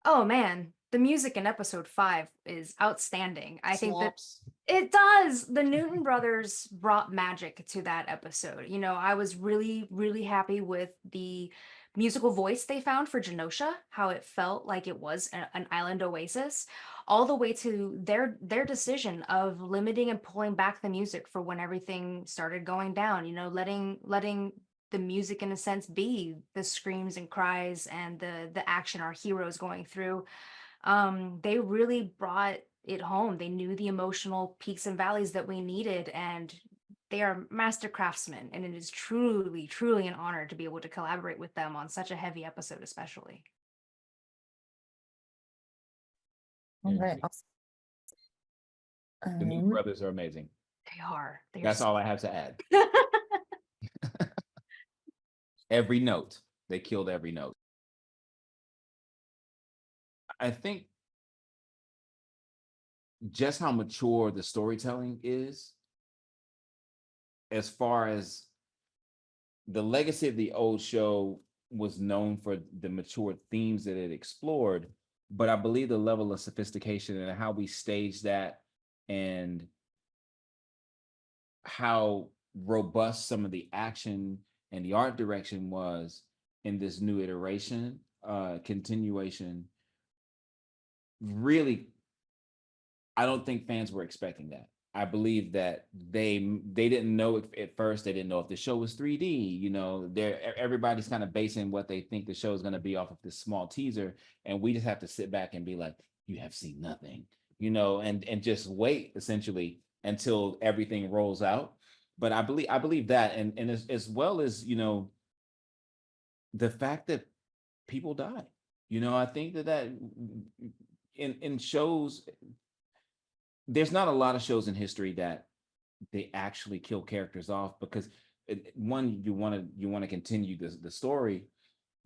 Oh man, the music in episode 5 is outstanding. I think that Slaps. it does. The Newton brothers brought magic to that episode. I was really, really happy with the musical voice they found for Genosha, how it felt like it was an island oasis, all the way to their decision of limiting and pulling back the music for when everything started going down, letting the music in a sense be the screams and cries and the action our heroes going through. They really brought it home. They knew the emotional peaks and valleys that we needed, and they are master craftsmen, and it is truly, truly an honor to be able to collaborate with them on such a heavy episode, especially. All right. Mhm. The New Um, Brothers are amazing. They are. They are That's so all I have to add. Every note, they killed every note. I think just how mature the storytelling is, as far as the legacy of the old show was known for the mature themes that it explored, but I believe the level of sophistication and how we staged that and how robust some of the action and the art direction was in this new iteration, continuation, really, I don't think fans were expecting that. I believe that they didn't know it at first. They didn't know if the show was 3D. Everybody's kind of basing what they think the show is going to be off of this small teaser, and we just have to sit back and be like, "You have seen nothing," and just wait essentially until everything rolls out. But I believe that, and as well as the fact that people die. I think that in shows, there's not a lot of shows in history that they actually kill characters off because one, you want to continue the story,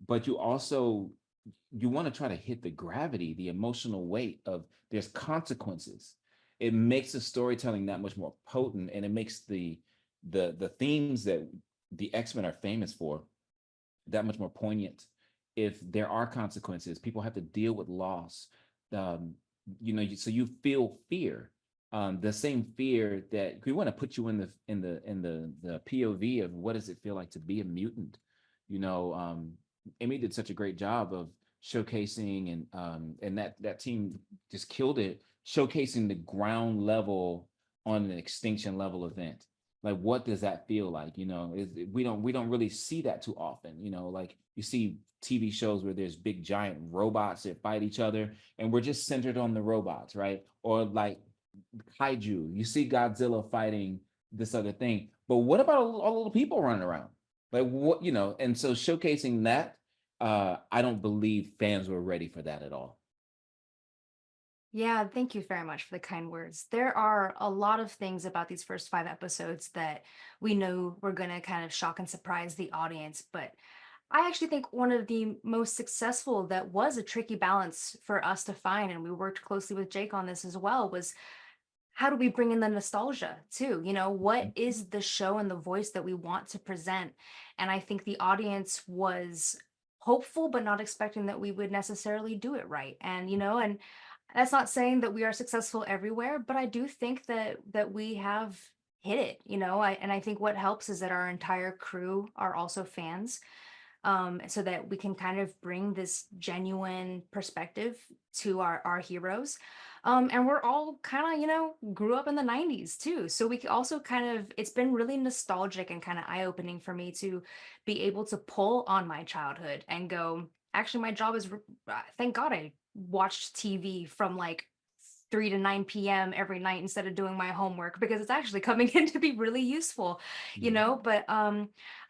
but you want to try to hit the gravity, the emotional weight of there's consequences. It makes the storytelling that much more potent, and it makes the themes that the X-Men are famous for that much more poignant. If there are consequences, people have to deal with loss. Um, so you feel fear, the same fear that we want to put you in the POV of what does it feel like to be a mutant. You know, Amy did such a great job of showcasing, and that team just killed it, showcasing the ground level on an extinction level event. Like, what does that feel like? We don't really see that too often. Like, you see TV shows where there's big giant robots that fight each other, and we're just centered on the robots, right? Or like kaiju, you see Godzilla fighting this other thing, but what about all the little people running around? Like, and so showcasing that, I don't believe fans were ready for that at all. Yeah, thank you very much for the kind words. There are a lot of things about these first 5 episodes that we know we're going to kind of shock and surprise the audience, but I actually think one of the most successful that was a tricky balance for us to find, and we worked closely with Jake on this as well, was how do we bring in the nostalgia too? What is the show and the voice that we want to present? And I think the audience was hopeful, but not expecting that we would necessarily do it right. And that's not saying that we are successful everywhere, but I do think that we have hit it. And I think what helps is that our entire crew are also fans, so that we can kind of bring this genuine perspective to our heroes. And we're all kind of, grew up in the 90s too. So also kind of, it's been really nostalgic and kind of eye-opening for me to be able to pull on my childhood and go, actually, my job is, thank God I watched TV from like 3 to 9 p.m. every night instead of doing my homework, because it's actually coming in to be really useful, but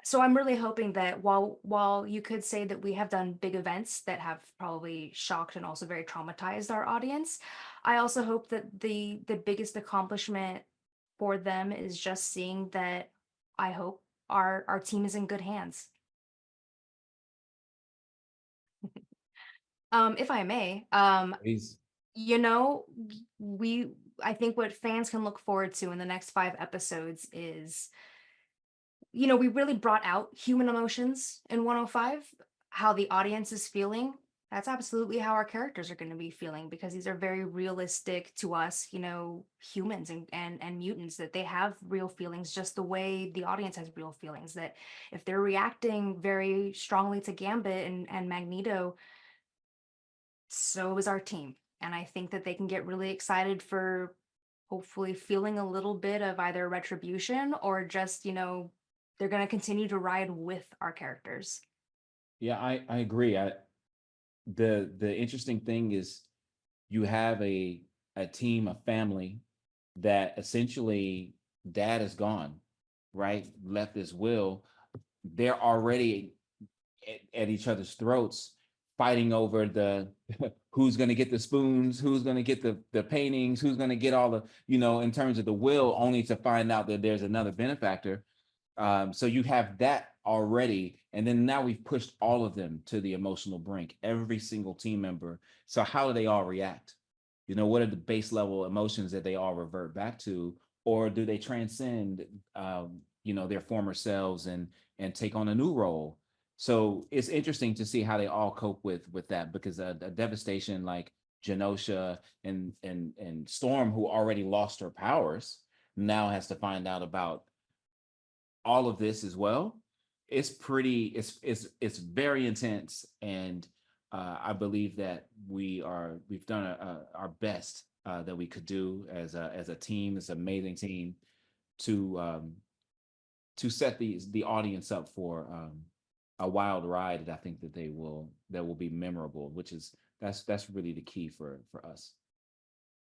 so I'm really hoping that while you could say that we have done big events that have probably shocked and also very traumatized our audience, I also hope that the biggest accomplishment for them is just seeing that I hope our team is in good hands. If I may, Please. you know, we I think what fans can look forward to in the next 5 episodes is, we really brought out human emotions in 105, how the audience is feeling. That's absolutely how our characters are going to be feeling, because these are very realistic to us, humans and mutants, that they have real feelings just the way the audience has real feelings. That if they're reacting very strongly to Gambit and Magneto, so is our team. And I think that they can get really excited for hopefully feeling a little bit of either retribution or just, they're going to continue to ride with our characters. Yeah, I agree. The interesting thing is you have a team, a family that essentially dad is gone, right? Left his will. They're already at each other's throats, fighting over the who's going to get the spoons, who's going to get the paintings, who's going to get all the, in terms of the will, only to find out that there's another benefactor. So you have that already. And then now we've pushed all of them to the emotional brink, every single team member. So how do they all react? What are the base level emotions that they all revert back to? Or do they transcend, their former selves and take on a new role? So it's interesting to see how they all cope with that, because a devastation like Genosha and Storm, who already lost her powers, now has to find out about all of this as well. It's very intense, and I believe that we've done our best that we could do as a team, this amazing team, to to set the audience up for a wild ride that I think that will be memorable, which is that's really the key for us.